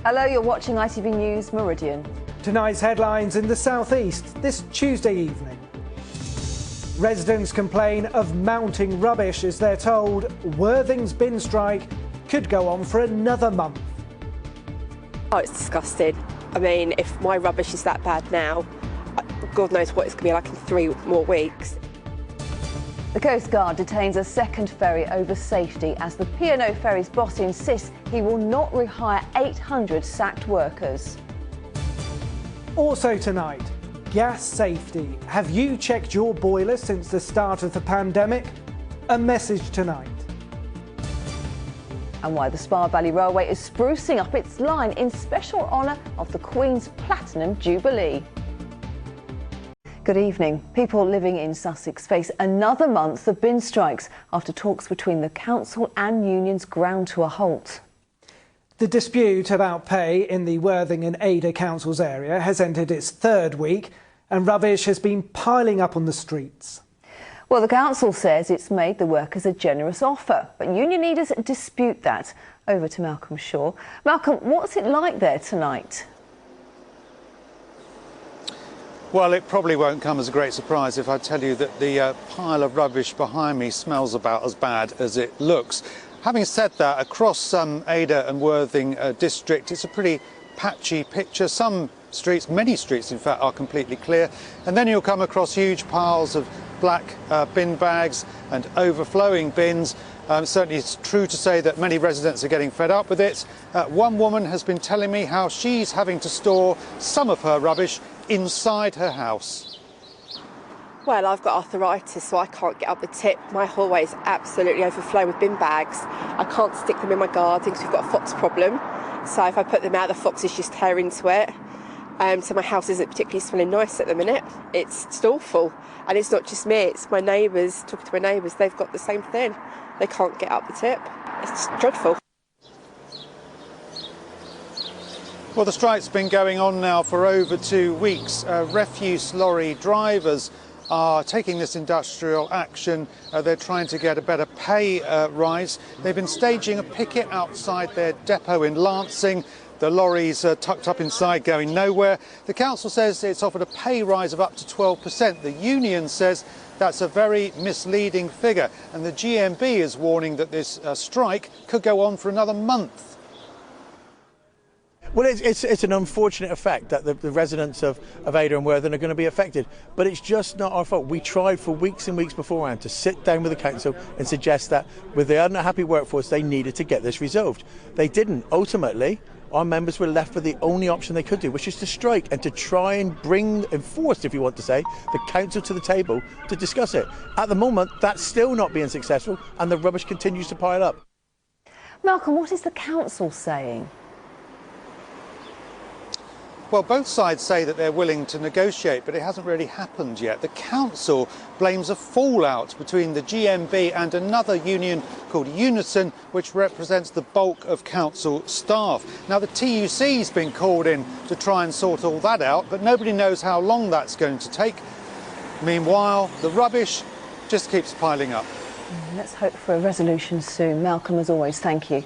Hello, you're watching ITV News Meridian. Tonight's headlines in the southeast this Tuesday evening. Residents complain of mounting rubbish as they're told Worthing's bin strike could go on for another month. Oh, it's disgusting. I mean, if my rubbish is that bad now, God knows what it's going to be like in 3 more weeks. The Coast Guard detains a second ferry over safety as the P&O Ferries boss insists he will not rehire 800 sacked workers. Also tonight, gas safety. Have you checked your boiler since the start of the pandemic? A message tonight. And why the Spa Valley Railway is sprucing up its line in special honour of the Queen's Platinum Jubilee. Good evening. People living in Sussex face another month of bin strikes after talks between the council and unions ground to a halt. The dispute about pay in the Worthing and Ada councils area has entered its third week and rubbish has been piling up on the streets. Well, the council says it's made the workers a generous offer, but union leaders dispute that. Over to Malcolm Shaw. Malcolm, what's it like there tonight? Well, it probably won't come as a great surprise if I tell you that the pile of rubbish behind me smells about as bad as it looks. Having said that, across Ada and Worthing district, it's a pretty patchy picture. Some streets, many streets in fact, are completely clear. And then you'll come across huge piles of black bin bags and overflowing bins. Certainly it's true to say that many residents are getting fed up with it. One woman has been telling me how she's having to store some of her rubbish inside her house. Well, I've got arthritis, so I can't get up the tip. My hallway is absolutely overflowing with bin bags. I can't stick them in my garden because we've got a fox problem. So if I put them out, the foxes just tear into it. So my house isn't particularly smelling nice at the minute. It's just awful. And it's not just me, it's my neighbours. Talking to my neighbours, they've got the same thing. They can't get up the tip. It's just dreadful. Well, the strike's been going on now for over 2 weeks. Refuse lorry drivers are taking this industrial action. They're trying to get a better pay rise. They've been staging a picket outside their depot in Lancing. The lorries are tucked up inside, going nowhere. The council says it's offered a pay rise of up to 12%. The union says that's a very misleading figure. And the GMB is warning that this strike could go on for another month. Well, it's an unfortunate effect that the residents of Ada and Worthing are going to be affected, but it's just not our fault. We tried for weeks and weeks beforehand to sit down with the council and suggest that with the unhappy workforce, they needed to get this resolved. They didn't. Ultimately, our members were left with the only option they could do, which is to strike and to try and enforce, if you want to say, the council to the table to discuss it. At the moment, that's still not being successful and the rubbish continues to pile up. Malcolm, what is the council saying? Well, both sides say that they're willing to negotiate, but it hasn't really happened yet. The council blames a fallout between the GMB and another union called Unison, which represents the bulk of council staff. Now, the TUC's been called in to try and sort all that out, but nobody knows how long that's going to take. Meanwhile, the rubbish just keeps piling up. Let's hope for a resolution soon. Malcolm, as always, thank you.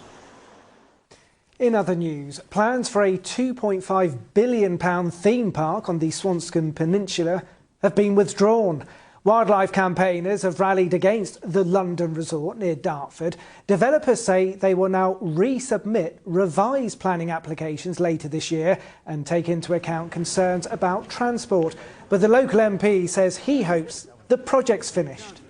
In other news, plans for a £2.5 billion theme park on the Swanscombe Peninsula have been withdrawn. Wildlife campaigners have rallied against the London resort near Dartford. Developers say they will now resubmit revised planning applications later this year and take into account concerns about transport. But the local MP says he hopes the project's finished.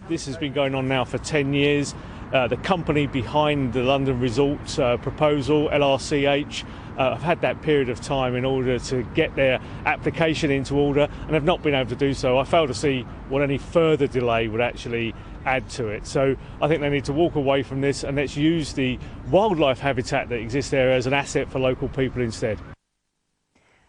This has been going on now for 10 years. The company behind the London Resort proposal, LRCH, have had that period of time in order to get their application into order and have not been able to do so. I fail to see what any further delay would actually add to it. So I think they need to walk away from this and let's use the wildlife habitat that exists there as an asset for local people instead.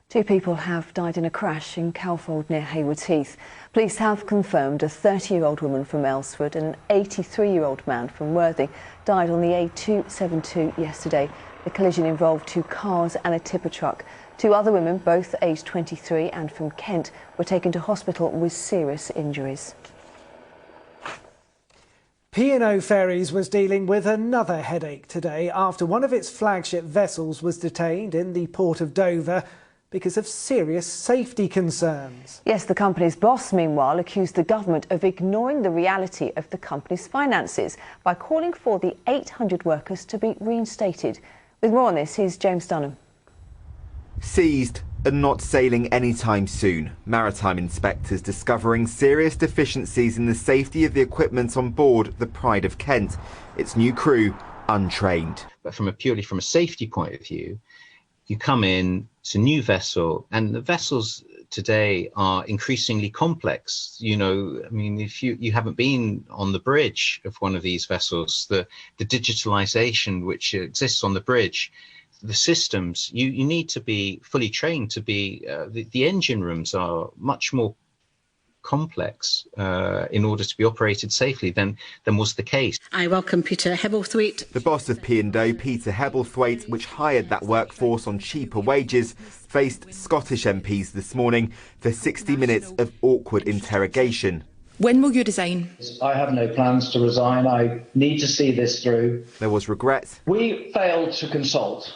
2 people have died in a crash in Calfold near Haywards Heath. Police have confirmed a 30-year-old woman from Elsford and an 83-year-old man from Worthing died on the A272 yesterday. The collision involved 2 cars and a tipper truck. 2 other women, both aged 23 and from Kent, were taken to hospital with serious injuries. P&O Ferries was dealing with another headache today after one of its flagship vessels was detained in the port of Dover because of serious safety concerns. Yes, the company's boss, meanwhile, accused the government of ignoring the reality of the company's finances by calling for the 800 workers to be reinstated. With more on this, here's James Dunham. Seized and not sailing anytime soon. Maritime inspectors discovering serious deficiencies in the safety of the equipment on board the Pride of Kent. Its new crew untrained. But purely from a safety point of view, you come in, it's a new vessel, and the vessels today are increasingly complex. You know, I mean, if you haven't been on the bridge of one of these vessels, the digitalization which exists on the bridge, the systems, you need to be fully trained to be, the engine rooms are much more complex in order to be operated safely than was the case. I welcome Peter Hebblethwaite. The boss of P&O, Peter Hebblethwaite, which hired that workforce on cheaper wages, faced Scottish MPs this morning for 60 minutes of awkward interrogation. When will you resign? I have no plans to resign. I need to see this through. There was regret. We failed to consult.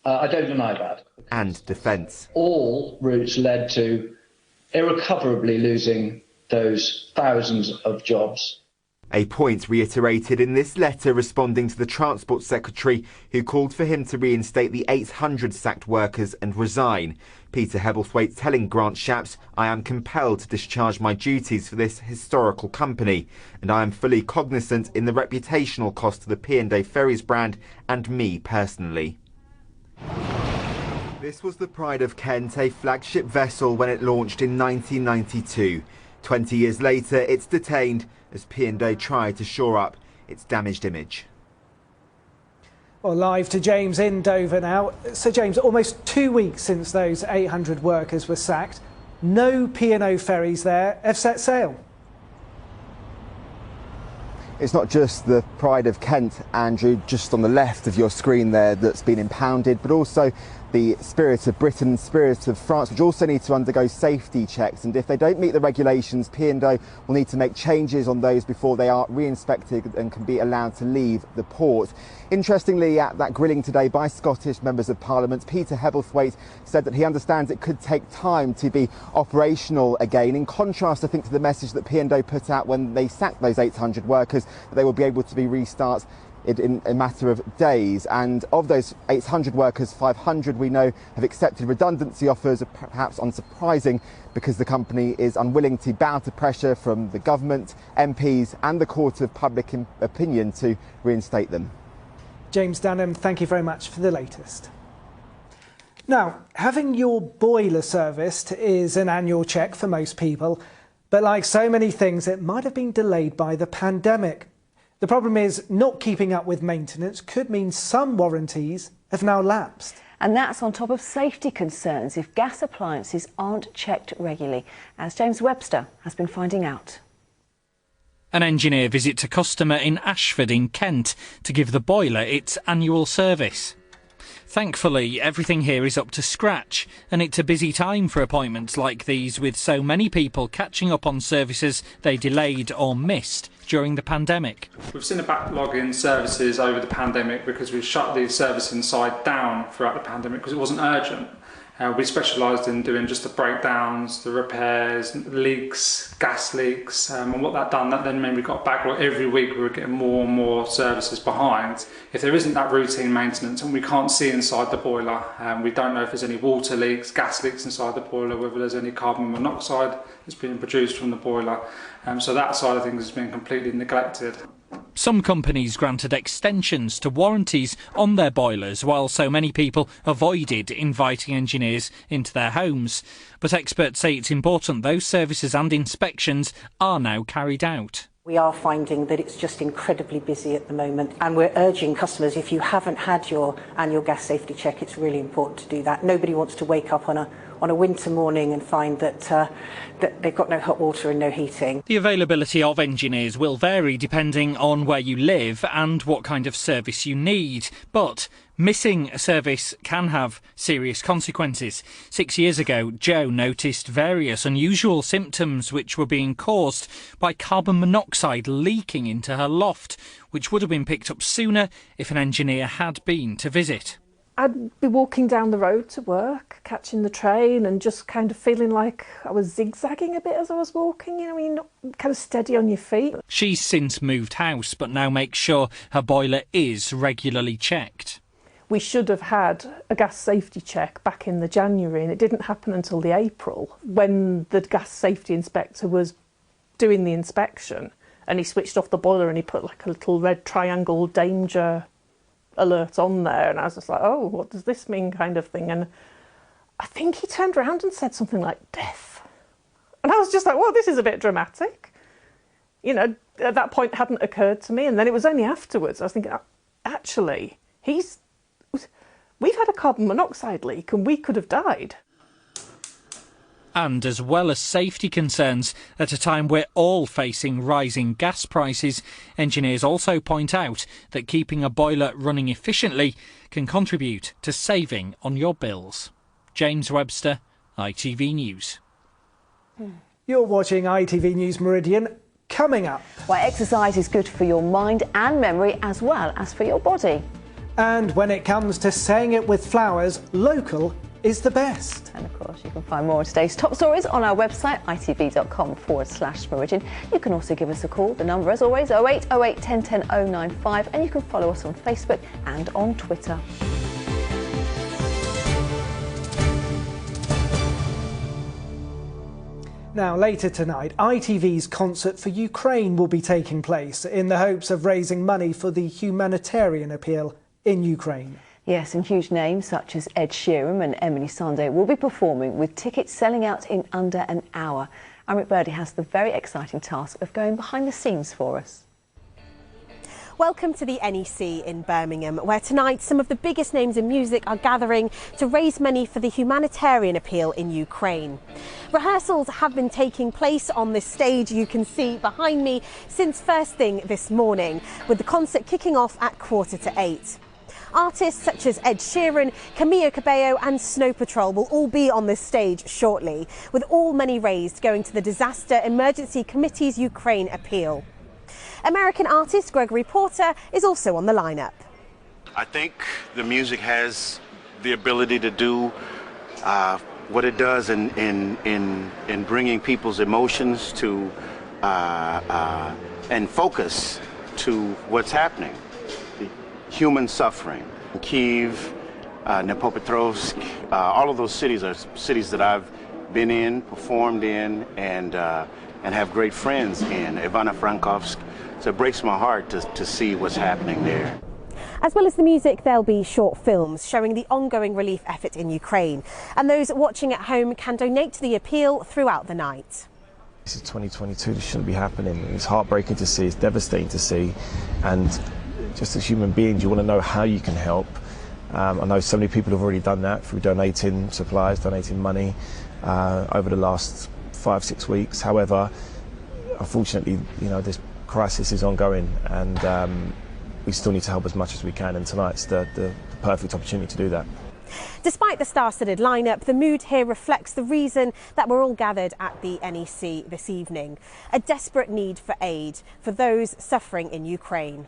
I don't deny that. And defence. All routes led to irrecoverably losing those thousands of jobs. A point reiterated in this letter responding to the Transport Secretary, who called for him to reinstate the 800 sacked workers and resign. Peter Hebblethwaite telling Grant Shapps, "I am compelled to discharge my duties for this historical company, and I am fully cognizant in the reputational cost to the P&O Ferries brand and me personally." This was the Pride of Kent, a flagship vessel when it launched in 1992. 20 years later, it's detained as P&O tried to shore up its damaged image. Well, live to James in Dover now. So James, almost 2 weeks since those 800 workers were sacked. No P&O ferries there have set sail. It's not just the Pride of Kent, Andrew, just on the left of your screen there, that's been impounded, but also the Spirit of Britain, Spirit of France, which also need to undergo safety checks. And if they don't meet the regulations, P&O will need to make changes on those before they are re-inspected and can be allowed to leave the port. Interestingly, at that grilling today by Scottish members of Parliament, Peter Hebblethwaite said that he understands it could take time to be operational again, in contrast, I think, to the message that P&O put out when they sacked those 800 workers, that they will be able to be restarted in a matter of days. And of those 800 workers, 500 we know have accepted redundancy offers, perhaps unsurprising because the company is unwilling to bow to pressure from the government, MPs and the Court of Public Opinion to reinstate them. James Dunham, thank you very much for the latest. Now, having your boiler serviced is an annual check for most people, but like so many things, it might have been delayed by the pandemic. The problem is not keeping up with maintenance could mean some warranties have now lapsed. And that's on top of safety concerns if gas appliances aren't checked regularly, as James Webster has been finding out. An engineer visits a customer in Ashford in Kent to give the boiler its annual service. Thankfully, everything here is up to scratch, and it's a busy time for appointments like these, with so many people catching up on services they delayed or missed during the pandemic. We've seen a backlog in services over the pandemic because we've shut the servicing side down throughout the pandemic because it wasn't urgent. We specialised in doing just the breakdowns, the repairs, leaks, gas leaks, and what that done, that then meant we got a backlog. Every week we were getting more and more services behind. If there isn't that routine maintenance and we can't see inside the boiler, we don't know if there's any water leaks, gas leaks inside the boiler, whether there's any carbon monoxide that's being produced from the boiler. So that side of things has been completely neglected. Some companies granted extensions to warranties on their boilers, while so many people avoided inviting engineers into their homes. But experts say it's important those services and inspections are now carried out. We are finding that it's just incredibly busy at the moment, and we're urging customers, if you haven't had your annual gas safety check, it's really important to do that. Nobody wants to wake up on on a winter morning and find that, that they've got no hot water and no heating. The availability of engineers will vary depending on where you live and what kind of service you need, but missing a service can have serious consequences. 6 years ago, Jo noticed various unusual symptoms which were being caused by carbon monoxide leaking into her loft, which would have been picked up sooner if an engineer had been to visit. I'd be walking down the road to work, catching the train and just kind of feeling like I was zigzagging a bit as I was walking, you know, you're not kind of steady on your feet. She's since moved house but now makes sure her boiler is regularly checked. We should have had a gas safety check back in the January, and it didn't happen until the April when the gas safety inspector was doing the inspection, and he switched off the boiler and he put like a little red triangle danger alert on there, and I was just like, oh, what does this mean, kind of thing. And I think he turned around and said something like death, and I was just like, well, this is a bit dramatic, you know. At that point it hadn't occurred to me, and then it was only afterwards I was thinking, actually we've had a carbon monoxide leak and we could have died. And as well as safety concerns, at a time we're all facing rising gas prices, engineers also point out that keeping a boiler running efficiently can contribute to saving on your bills. James Webster, ITV News. You're watching ITV News Meridian. Coming up. Why exercise is good for your mind and memory as well as for your body. And when it comes to saying it with flowers, local is the best. And of course, you can find more of today's top stories on our website, itv.com/Meridian. You can also give us a call. The number, as always, 0808 1010 095, and you can follow us on Facebook and on Twitter. Now, later tonight, ITV's concert for Ukraine will be taking place in the hopes of raising money for the humanitarian appeal in Ukraine. Yes, and huge names such as Ed Sheeran and Emily Sandé will be performing, with tickets selling out in under an hour. Amrit Birdie has the very exciting task of going behind the scenes for us. Welcome to the NEC in Birmingham, where tonight some of the biggest names in music are gathering to raise money for the humanitarian appeal in Ukraine. Rehearsals have been taking place on this stage you can see behind me since first thing this morning, with the concert kicking off at 7:45. Artists such as Ed Sheeran, Camila Cabello and Snow Patrol will all be on this stage shortly, with all money raised going to the Disaster Emergency Committee's Ukraine appeal. American artist Gregory Porter is also on the lineup. I think the music has the ability to do what it does in bringing people's emotions to and focus to what's happening. The human suffering. Kyiv, Dnipropetrovsk, all of those cities are cities that I've been in, performed in, and have great friends in. Ivano-Frankivsk. So it breaks my heart to see what's happening there. As well as the music, there'll be short films showing the ongoing relief effort in Ukraine. And those watching at home can donate to the appeal throughout the night. This is 2022, this shouldn't be happening. It's heartbreaking to see, it's devastating to see. And just as human beings, you want to know how you can help. I know so many people have already done that through donating supplies, donating money over the last 5-6 weeks. However, unfortunately, you know, this crisis is ongoing, and we still need to help as much as we can, and tonight's the perfect opportunity to do that. Despite the star-studded lineup, the mood here reflects the reason that we're all gathered at the NEC this evening: a desperate need for aid for those suffering in Ukraine.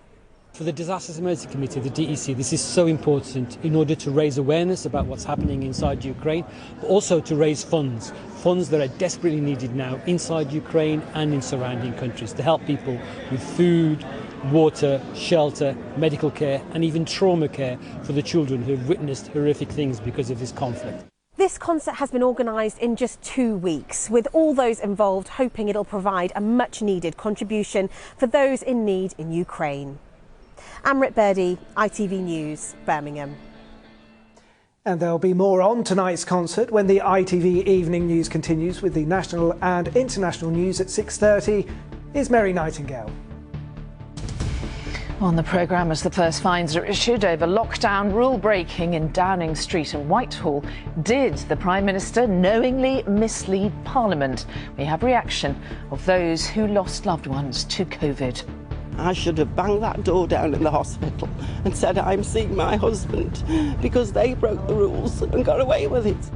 For the Disaster Emergency Committee, the DEC, this is so important in order to raise awareness about what's happening inside Ukraine, but also to raise funds that are desperately needed now inside Ukraine and in surrounding countries, to help people with food, water, shelter, medical care and even trauma care for the children who have witnessed horrific things because of this conflict. This concert has been organised in just 2 weeks, with all those involved hoping it'll provide a much-needed contribution for those in need in Ukraine. Amrit Birdie, ITV News, Birmingham. And there'll be more on tonight's concert when the ITV Evening News continues with the national and international news at 6:30. Here's Mary Nightingale. On the programme, as the first fines are issued over lockdown rule breaking in Downing Street and Whitehall, did the Prime Minister knowingly mislead Parliament? We have reaction of those who lost loved ones to COVID. I should have banged that door down in the hospital and said I'm seeing my husband, because they broke the rules and got away with it.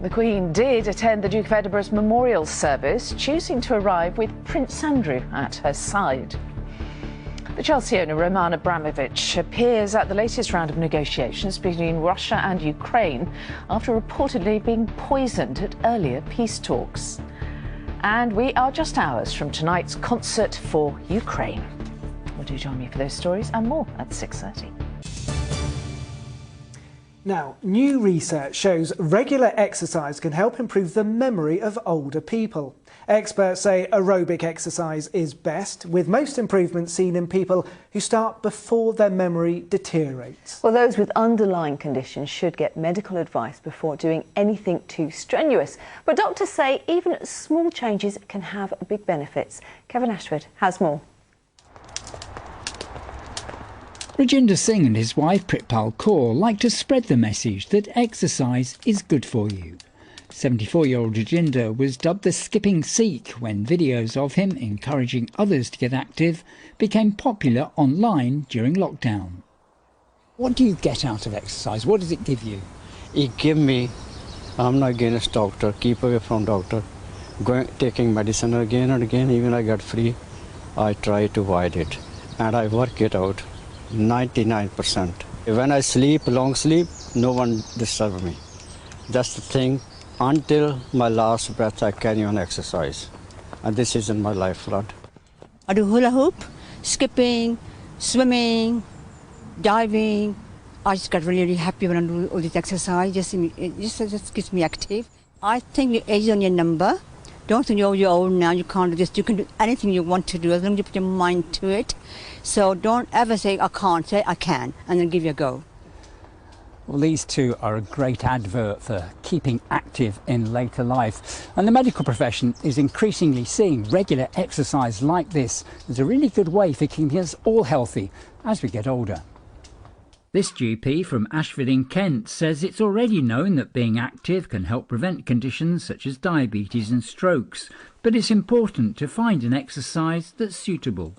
The Queen did attend the Duke of Edinburgh's memorial service, choosing to arrive with Prince Andrew at her side. The Chelsea owner Roman Abramovich appears at the latest round of negotiations between Russia and Ukraine after reportedly being poisoned at earlier peace talks. And we are just hours from tonight's concert for Ukraine. Well, do join me for those stories and more at 6:30. Now, new research shows regular exercise can help improve the memory of older people. Experts say aerobic exercise is best, with most improvements seen in people who start before their memory deteriorates. Well, those with underlying conditions should get medical advice before doing anything too strenuous. But doctors say even small changes can have big benefits. Kevin Ashford has more. Rajinder Singh and his wife Pritpal Kaur like to spread the message that exercise is good for you. 74-year-old Rajinder was dubbed the skipping Sikh when videos of him encouraging others to get active became popular online during lockdown. What do you get out of exercise? What does it give you? It gives me, I'm not against doctor, keep away from doctor, taking medicine again and again, even I get free, I try to avoid it and I work it out 99%. When I sleep, long sleep, no one disturbs me. That's the thing. Until my last breath, I carry on exercise. And this is in my lifeline. I do hula hoop, skipping, swimming, diving. I just get really happy when I do all this exercise. It just keeps me active. I think your age is on your number. Don't think you're old now, you can't do this. You can do anything you want to do as long as you put your mind to it. So don't ever say, I can't, say I can, and then give it a go. Well, these two are a great advert for keeping active in later life. And the medical profession is increasingly seeing regular exercise like this as a really good way for keeping us all healthy as we get older. This GP from Ashford in Kent says it's already known that being active can help prevent conditions such as diabetes and strokes, but it's important to find an exercise that's suitable.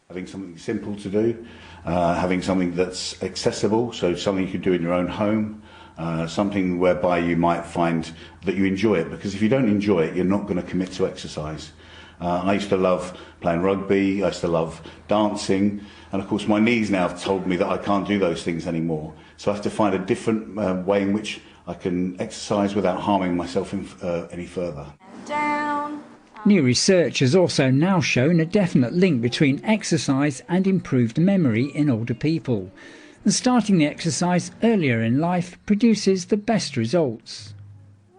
Having something simple to do, having something that's accessible, so something you could do in your own home, something whereby you might find that you enjoy it, because if you don't enjoy it, you're not going to commit to exercise. I used to love playing rugby, I used to love dancing, and of course my knees now have told me that I can't do those things anymore. So I have to find a different way in which I can exercise without harming myself any further. Down. New research has also now shown a definite link between exercise and improved memory in older people. And starting the exercise earlier in life produces the best results.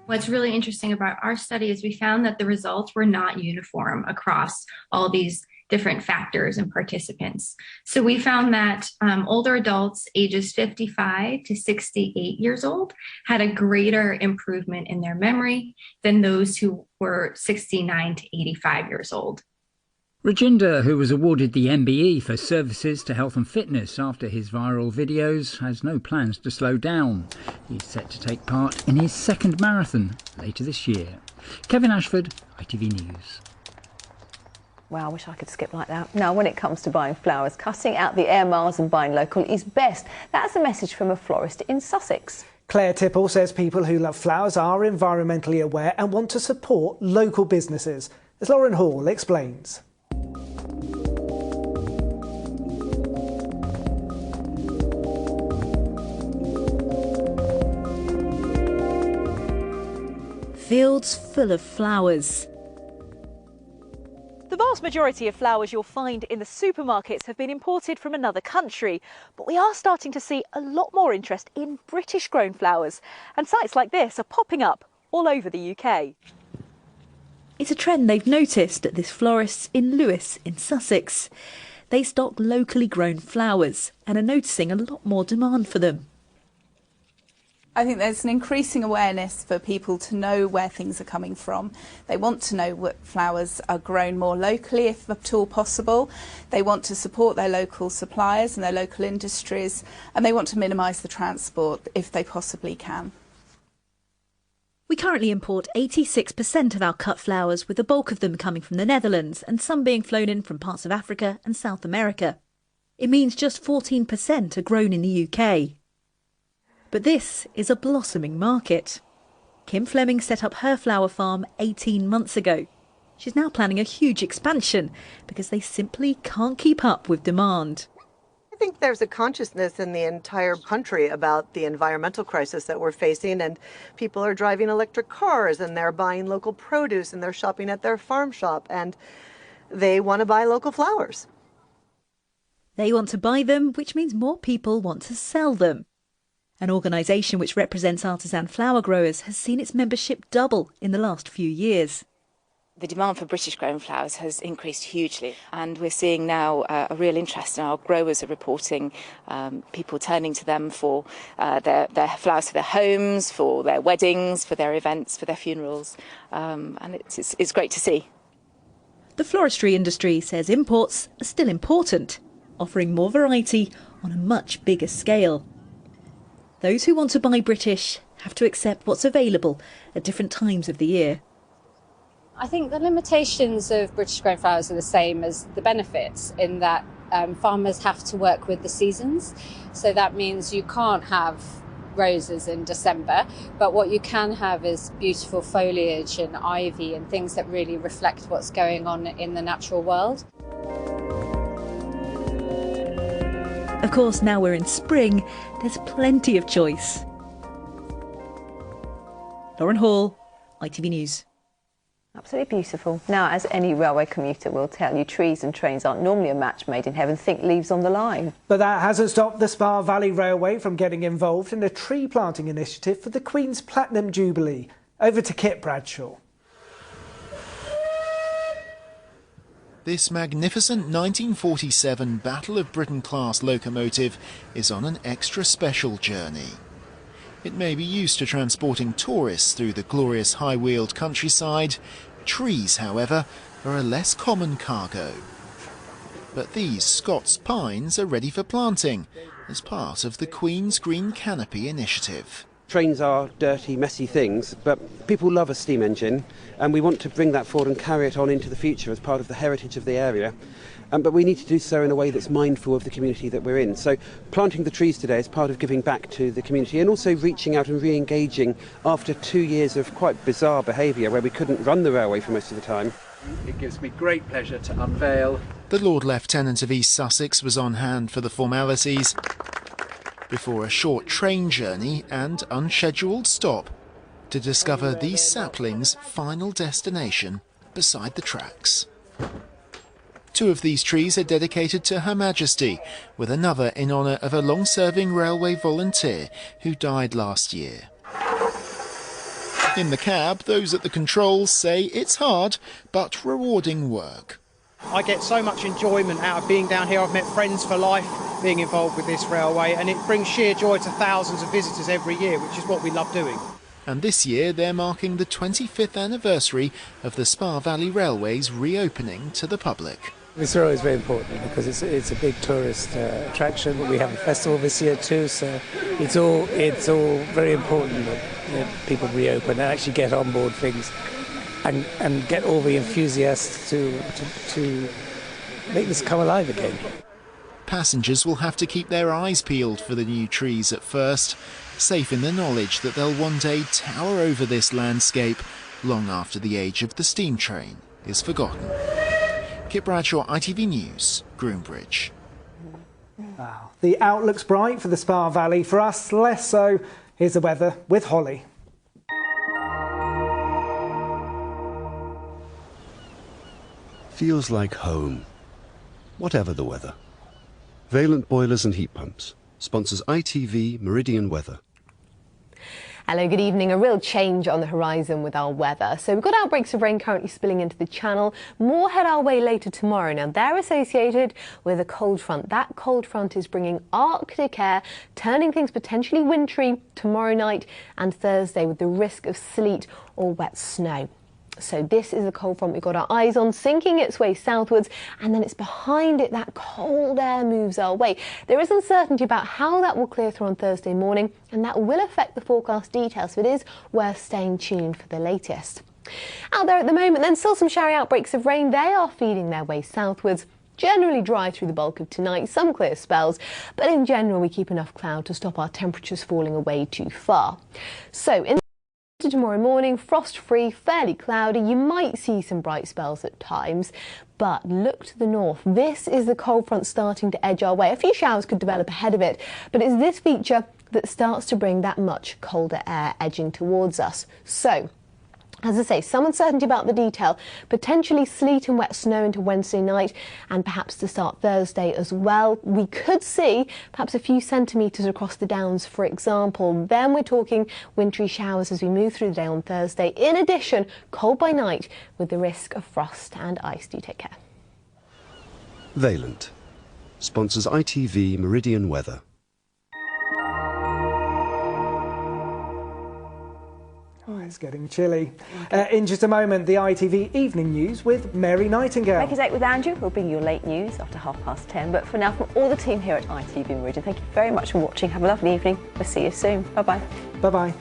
What's really interesting about our study is we found that the results were not uniform across all these different factors and participants. So we found that older adults ages 55 to 68 years old had a greater improvement in their memory than those who were 69 to 85 years old. Rajinder, who was awarded the MBE for services to health and fitness after his viral videos, has no plans to slow down. He's set to take part in his second marathon later this year. Kevin Ashford, ITV News. Wow, I wish I could skip like that. Now, when it comes to buying flowers, cutting out the air miles and buying local is best. That's a message from a florist in Sussex. Claire Tipple says people who love flowers are environmentally aware and want to support local businesses. As Lauren Hall explains. Fields full of flowers. The vast majority of flowers you'll find in the supermarkets have been imported from another country, but we are starting to see a lot more interest in British-grown flowers, and sites like this are popping up all over the UK. It's a trend they've noticed at this florist's in Lewes in Sussex. They stock locally grown flowers and are noticing a lot more demand for them. I think there's an increasing awareness for people to know where things are coming from. They want to know what flowers are grown more locally, if at all possible. They want to support their local suppliers and their local industries, and they want to minimise the transport if they possibly can. We currently import 86% of our cut flowers, with the bulk of them coming from the Netherlands and some being flown in from parts of Africa and South America. It means just 14% are grown in the UK. But this is a blossoming market. Kim Fleming set up her flower farm 18 months ago. She's now planning a huge expansion because they simply can't keep up with demand. I think there's a consciousness in the entire country about the environmental crisis that we're facing, and people are driving electric cars and they're buying local produce and they're shopping at their farm shop, and they want to buy local flowers. They want to buy them, which means more people want to sell them. An organisation which represents artisan flower growers has seen its membership double in the last few years. The demand for British grown flowers has increased hugely, and we're seeing now a real interest, and our growers are reporting people turning to them for their flowers for their homes, for their weddings, for their events, for their funerals, and it's great to see. The floristry industry says imports are still important, offering more variety on a much bigger scale. Those who want to buy British have to accept what's available at different times of the year. I think the limitations of British grown flowers are the same as the benefits, in that farmers have to work with the seasons. So that means you can't have roses in December, but what you can have is beautiful foliage and ivy and things that really reflect what's going on in the natural world. Of course, now we're in spring, there's plenty of choice. Lauren Hall, ITV News. Absolutely beautiful. Now, as any railway commuter will tell you, trees and trains aren't normally a match made in heaven. Think leaves on the line. But that hasn't stopped the Spa Valley Railway from getting involved in a tree planting initiative for the Queen's Platinum Jubilee. Over to Kit Bradshaw. This magnificent 1947 Battle of Britain-class locomotive is on an extra special journey. It may be used to transporting tourists through the glorious high-wheeled countryside. Trees, however, are a less common cargo. But these Scots pines are ready for planting as part of the Queen's Green Canopy initiative. Trains are dirty, messy things, but people love a steam engine, and we want to bring that forward and carry it on into the future as part of the heritage of the area. But we need to do so in a way that's mindful of the community that we're in. So planting the trees today is part of giving back to the community, and also reaching out and re-engaging after 2 years of quite bizarre behaviour where we couldn't run the railway for most of the time. It gives me great pleasure to unveil. The Lord Lieutenant of East Sussex was on hand for the formalities before a short train journey and unscheduled stop to discover these saplings' final destination beside the tracks. 2 of these trees are dedicated to Her Majesty, with another in honour of a long-serving railway volunteer who died last year. In the cab, those at the controls say it's hard but rewarding work. I get so much enjoyment out of being down here. I've met friends for life being involved with this railway, and it brings sheer joy to thousands of visitors every year, which is what we love doing. And this year they're marking the 25th anniversary of the Spa Valley Railway's reopening to the public. This railway is very important because it's a big tourist attraction. We have a festival this year too, so it's all very important that people reopen and actually get on board things and get all the enthusiasts to make this come alive again. Passengers will have to keep their eyes peeled for the new trees at first, safe in the knowledge that they'll one day tower over this landscape long after the age of the steam train is forgotten. Kit Bradshaw, ITV News, Groombridge. Wow. The outlook's bright for the Spa Valley. For us, less so. Here's the weather with Holly. Feels like home, whatever the weather. Valent Boilers and Heat Pumps sponsors ITV Meridian Weather. Hello, good evening. A real change on the horizon with our weather. So we've got outbreaks of rain currently spilling into the Channel. More head our way later tomorrow. Now they're associated with a cold front. That cold front is bringing Arctic air, turning things potentially wintry tomorrow night and Thursday with the risk of sleet or wet snow. So this is the cold front we've got our eyes on, sinking its way southwards, and then it's behind it that cold air moves our way. There is uncertainty about how that will clear through on Thursday morning, and that will affect the forecast details, so it is worth staying tuned for the latest. Out there at the moment then, still some showery outbreaks of rain. They are feeding their way southwards. Generally dry through the bulk of tonight, some clear spells, but in general we keep enough cloud to stop our temperatures falling away too far. So tomorrow morning, frost-free, fairly cloudy. You might see some bright spells at times, but look to the north. This is the cold front starting to edge our way. A few showers could develop ahead of it, but it's this feature that starts to bring that much colder air edging towards us. So, as I say, some uncertainty about the detail, potentially sleet and wet snow into Wednesday night and perhaps to start Thursday as well. We could see perhaps a few centimetres across the downs, for example. Then we're talking wintry showers as we move through the day on Thursday. In addition, cold by night with the risk of frost and ice. Do take care. Valent sponsors ITV Meridian Weather. It's getting chilly. In just a moment, the ITV Evening News with Mary Nightingale. Make a date with Andrew. We'll bring you your late news after 10:30. But for now, from all the team here at ITV Meridian, thank you very much for watching. Have a lovely evening. We'll see you soon. Bye-bye. Bye-bye.